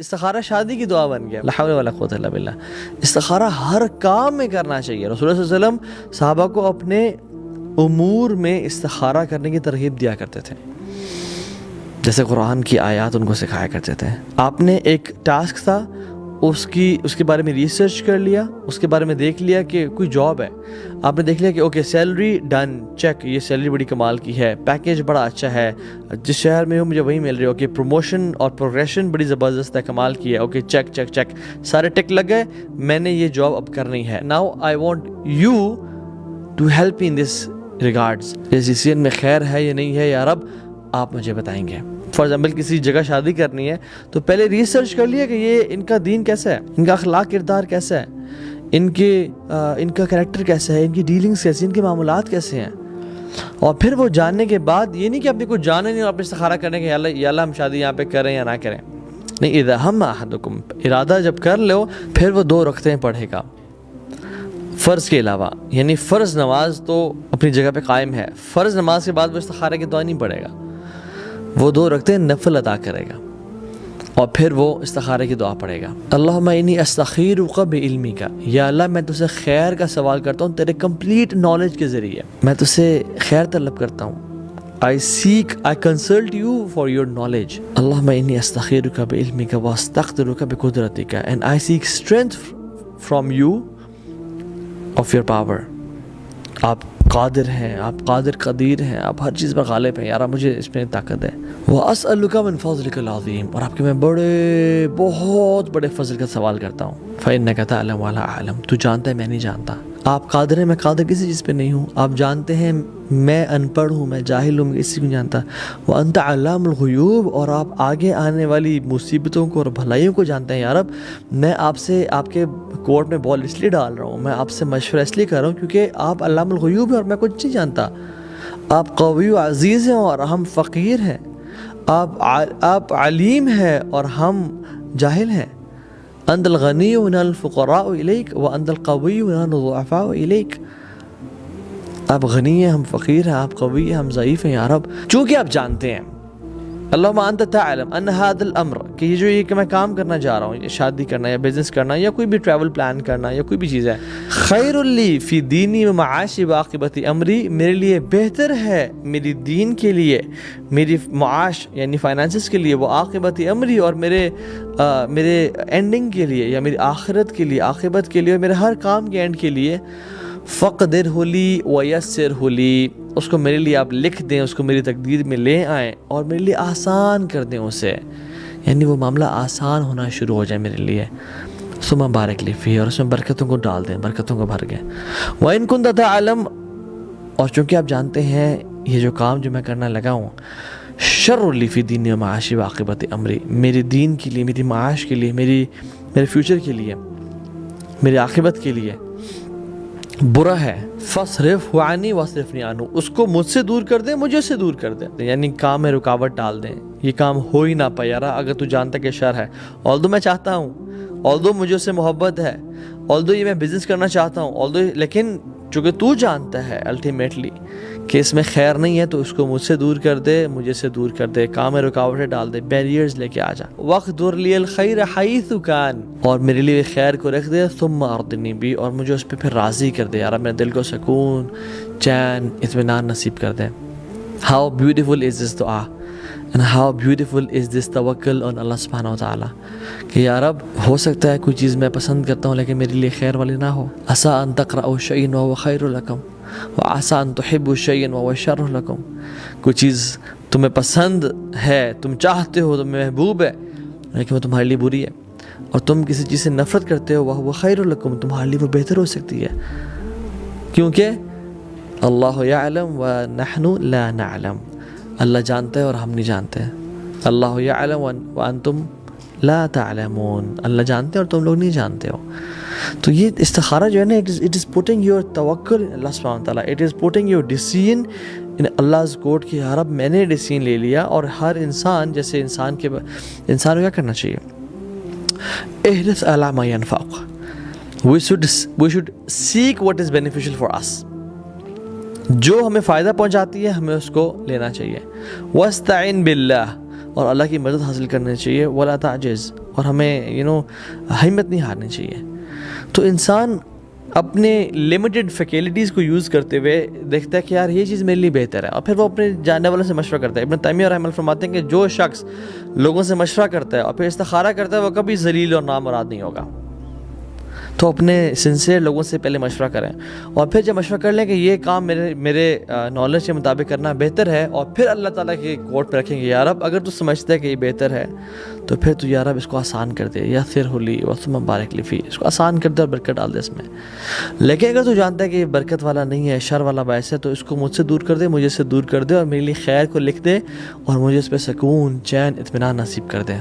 استخارہ شادی کی دعا بن گیا. لا حول ولا قوت الا باللہ. استخارہ ہر کام میں کرنا چاہیے. رسول اللہ صلی اللہ علیہ وسلم صحابہ کو اپنے امور میں استخارہ کرنے کی ترغیب دیا کرتے تھے. جیسے قرآن کی آیات ان کو سکھایا کرتے تھے. آپ نے ایک ٹاسک تھا, اس کے بارے میں ریسرچ کر لیا, اس کے بارے میں دیکھ لیا کہ کوئی جاب ہے, آپ نے دیکھ لیا کہ اوکے سیلری ڈن, چیک, یہ سیلری بڑی کمال کی ہے, پیکیج بڑا اچھا ہے, جس شہر میں ہوں مجھے وہی مل رہی ہے, اوکے پروموشن اور پروگریشن بڑی زبردست ہے, کمال کی ہے, اوکے چیک چیک چیک, سارے ٹک لگ گئے, میں نے یہ جاب اب کرنی ہے. Now I want you to help in this regards. اس ڈیسیژن میں خیر ہے یا نہیں ہے یا رب آپ مجھے بتائیں گے. فار ایگزامپل کسی جگہ شادی کرنی ہے تو پہلے ریسرچ کر لیا کہ یہ ان کا دین کیسا ہے, ان کا اخلاق کردار کیسا ہے, ان کا کریکٹر کیسا ہے, ان کی ڈیلنگز کیسی, ان کے معاملات کیسے ہیں. اور پھر وہ جاننے کے بعد یہ نہیں کہ اپنے کو جانے نہیں اور اپنے استخارہ کرنے کہ یا اللہ ہم شادی یہاں پہ کریں یا نہ کریں. نہیں, اذا ہم احدکم, ارادہ جب کر لو پھر وہ 2 رکعتیں پڑھے گا فرض کے علاوہ. یعنی فرض نماز تو اپنی جگہ پہ قائم ہے, فرض نماز کے بعد وہ استخارہ کی دعا نہیں پڑھے گا, وہ 2 رکعتیں نفل ادا کرے گا اور پھر وہ استخارے کی دعا پڑھے گا. اللہم انی استخیرک بعلمک, یا اللہ میں تجھ سے خیر کا سوال کرتا ہوں تیرے کمپلیٹ نالج کے ذریعے, میں تجھ سے خیر طلب کرتا ہوں. I consult you for your knowledge. اللہم انی استخیرک بعلمک واستقدرک بقدرتک, and I seek strength from you of your power. آپ قادر ہیں, آپ قادر قدیر ہیں, آپ ہر چیز پر غالب ہیں, یار مجھے اس میں طاقت ہے. وَأَسْأَلُكَ مِنْ فَضْلِكَ الْعَظِيمِ, اور آپ کے میں بہت بڑے فضل کا سوال کرتا ہوں. فَإِنَّكَ تَعْلَمُ وَلَا أَعْلَمُ, تو جانتا ہے میں نہیں جانتا. آپ قادر ہیں, میں قادر کسی چیز پہ نہیں ہوں. آپ جانتے ہیں میں ان پڑھ ہوں, میں جاہل ہوں, میں کسی کو نہیں جانتا. وَأَنْتَ عَلَّامُ الْغُيُوبِ, اور آپ آگے آنے والی مصیبتوں کو اور بھلائیوں کو جانتے ہیں. یا رب میں آپ سے, آپ کے کورٹ میں بال اس لیے ڈال رہا ہوں, میں آپ سے مشورہ اس لیے کر رہا ہوں کیونکہ آپ علام الغیوب ہیں اور میں کچھ نہیں جانتا. آپ قوی و عزیز ہیں اور ہم فقیر ہیں, آپ علیم ہیں اور ہم جاہل ہیں. انت الغنی ونحن الفقراء الیک وانت القوی ونحن الضعفاء الیک. آپ غنی ہیں, ہم فقیر ہیں, آپ قوی ہیں, ہم ضعیف ہیں. یا رب چونکہ آپ جانتے ہیں, اللہم انت تعلم ان هذا الامر, کہ یہ کہ میں کام کرنا چاہ رہا ہوں, شادی کرنا یا بزنس کرنا یا کوئی بھی ٹریول پلان کرنا یا کوئی بھی چیز ہے, خیر لی فی دینی و معاشی و عاقبت امری, میرے لیے بہتر ہے میری دین کے لیے, میری معاش یعنی فائنانسز کے لیے, وہ عاقبت امری اور میرے اینڈنگ کے لیے یا میری آخرت کے لیے, عاقبت کے لیے, میرے ہر کام کے اینڈ کے لیے. فقدرہ لی ویسرہ لی, اس کو میرے لیے آپ لکھ دیں, اس کو میری تقدیر میں لے آئیں اور میرے لیے آسان کر دیں اسے, یعنی وہ معاملہ آسان ہونا شروع ہو جائے میرے لیے. ثم بارک لی فیہ, اور اس میں برکتوں کو ڈال دیں, برکتوں کو بھر گئے. وَإِن كُنْتَ تَعْلَمُ, اور چونکہ آپ جانتے ہیں یہ جو کام جو میں کرنا لگا ہوں, شر لی فی دینی و معاشی و عاقبت امری, میری دین کے لیے, میری معاش کے لیے, میرے فیوچر کے لیے, میری عاقبت کے لیے برا ہے. فصرف عنی واصرفنی عنہ, اس کو مجھ سے دور کر دیں, مجھے سے دور کر دیں, یعنی کام میں رکاوٹ ڈال دیں, یہ کام ہو ہی نہ پائے. یار اگر تو جانتا کہ شر ہے, although میں چاہتا ہوں, although مجھے اس سے محبت ہے, although یہ میں بزنس کرنا چاہتا ہوں, although, لیکن چونکہ تو جانتا ہے الٹیمیٹلی کہ اس میں خیر نہیں ہے, تو اس کو مجھ سے دور کر دے, مجھے سے دور کر دے, کام میں رکاوٹیں ڈال دے, بیریئرز لے کے آ جا. وَاقْدُرْ لِيَ الْخَيْرَ حَيْثُ كَانَ, اور میرے لیے خیر کو رکھ دے. ثُمَّ أَرْضِنِي بِهِ, اور مجھے اس پہ پھر راضی کر دے. یار میرے دل کو سکون, چین, اطمینان نصیب کر دے. How beautiful is this دعا, and how beautiful is this توکل on اللہ سبحانہ وتعالی, کہ یا رب ہو سکتا ہے کوئی چیز میں پسند کرتا ہوں لیکن میرے لیے خیر والی نہ ہو. عسیٰ ان تکرہوا شیئا وہو خیر لکم وعسیٰ ان تحبوا شیئا وہو شر لکم, کوئی چیز تمہیں پسند ہے, تم چاہتے ہو, تمہیں محبوب ہے, لیکن وہ تمہارے لیے بری ہے, اور تم کسی چیز سے نفرت کرتے ہو, وہو خیر لکم, تمہارے لیے وہ بہتر ہو سکتی ہے, کیونکہ اللہ یعلم ونحن لا نعلم, اللہ جانتا ہے اور ہم نہیں جانتے. اللہ یعلم وانتم لا تعلمون, اللہ جانتے ہیں اور تم لوگ نہیں جانتے ہو. تو یہ استخارہ جو ہے نا, it is putting your توکل in اللہ سبحانہ وتعالی, it is putting your decision in Allah's court, کہ یا رب میں نے ڈیسیژن لے لیا. اور ہر انسان, جیسے انسان کو کیا کرنا چاہیے, احرص علی ما ینفعک, we should seek what is beneficial for us, جو ہمیں فائدہ پہنچاتی ہے ہمیں اس کو لینا چاہیے. وَاسْتَعِن بِاللَّهِ, اور اللہ کی مدد حاصل کرنی چاہیے، ولا تعجز، اور ہمیں ہمت نہیں ہارنی چاہیے۔ تو انسان اپنے لمیٹڈ فیکلٹیز کو یوز کرتے ہوئے دیکھتا ہے کہ یار یہ چیز میرے لیے بہتر ہے، اور پھر وہ اپنے جاننے والوں سے مشورہ کرتا ہے۔ ابن تیمیہ رحمہ اللہ فرماتے ہیں کہ جو شخص لوگوں سے مشورہ کرتا ہے اور پھر استخارہ کرتا ہے وہ کبھی ذلیل اور نامراد نہیں ہوگا۔ تو اپنے سنسیئر لوگوں سے پہلے مشورہ کریں، اور پھر جب مشورہ کر لیں کہ یہ کام میرے نالج کے مطابق کرنا بہتر ہے، اور پھر اللہ تعالیٰ کے کورٹ پہ رکھیں گے، یا رب اگر تو سمجھتا ہے کہ یہ بہتر ہے تو پھر تو یا رب اس کو آسان کر دے، یا پھر ہولی وسم بارک لی فی، اس کو آسان کر دے اور برکت ڈال دے اس میں۔ لیکن اگر تو جانتا ہے کہ یہ برکت والا نہیں ہے، شر والا باعث ہے، تو اس کو مجھ سے دور کر دے، مجھے سے دور کر دے، اور میرے لیے خیر کو لکھ دے، اور مجھے اس پہ سکون، چین، اطمینان نصیب کر دے۔